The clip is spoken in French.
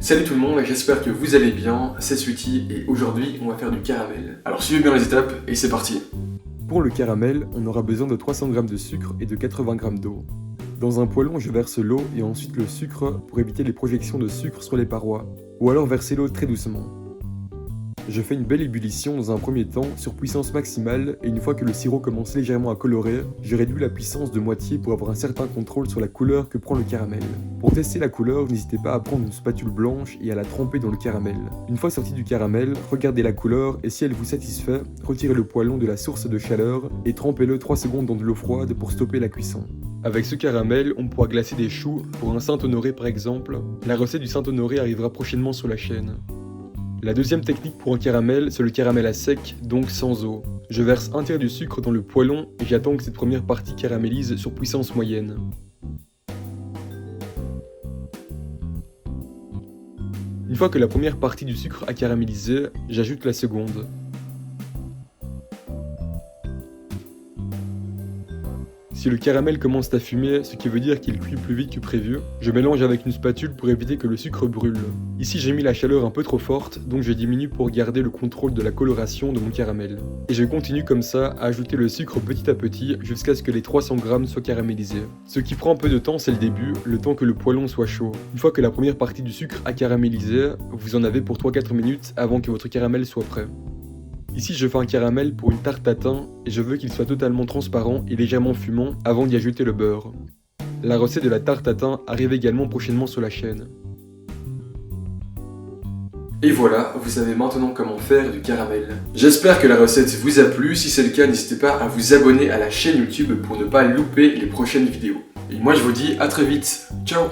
Salut tout le monde, j'espère que vous allez bien, c'est Sweetie et aujourd'hui on va faire du caramel. Alors suivez bien les étapes et c'est parti. Pour le caramel, on aura besoin de 300 g de sucre et de 80 g d'eau. Dans un poêlon, je verse l'eau et ensuite le sucre pour éviter les projections de sucre sur les parois, ou alors verser l'eau très doucement. Je fais une belle ébullition dans un premier temps sur puissance maximale et une fois que le sirop commence légèrement à colorer, je réduis la puissance de moitié pour avoir un certain contrôle sur la couleur que prend le caramel. Pour tester la couleur, n'hésitez pas à prendre une spatule blanche et à la tremper dans le caramel. Une fois sorti du caramel, regardez la couleur et si elle vous satisfait, retirez le poêlon de la source de chaleur et trempez-le 3 secondes dans de l'eau froide pour stopper la cuisson. Avec ce caramel, on pourra glacer des choux, pour un Saint-Honoré par exemple. La recette du Saint-Honoré arrivera prochainement sur la chaîne. La deuxième technique pour un caramel, c'est le caramel à sec, donc sans eau. Je verse un tiers du sucre dans le poêlon et j'attends que cette première partie caramélise sur puissance moyenne. Une fois que la première partie du sucre a caramélisé, j'ajoute la seconde. Si le caramel commence à fumer, ce qui veut dire qu'il cuit plus vite que prévu, je mélange avec une spatule pour éviter que le sucre brûle. Ici j'ai mis la chaleur un peu trop forte, donc je diminue pour garder le contrôle de la coloration de mon caramel. Et je continue comme ça à ajouter le sucre petit à petit jusqu'à ce que les 300 g soient caramélisés. Ce qui prend un peu de temps, c'est le début, le temps que le poêlon soit chaud. Une fois que la première partie du sucre a caramélisé, vous en avez pour 3-4 minutes avant que votre caramel soit prêt. Ici je fais un caramel pour une tarte tatin et je veux qu'il soit totalement transparent et légèrement fumant avant d'y ajouter le beurre. La recette de la tarte tatin arrive également prochainement sur la chaîne. Et voilà, vous savez maintenant comment faire du caramel. J'espère que la recette vous a plu, si c'est le cas n'hésitez pas à vous abonner à la chaîne YouTube pour ne pas louper les prochaines vidéos. Et moi je vous dis à très vite, ciao.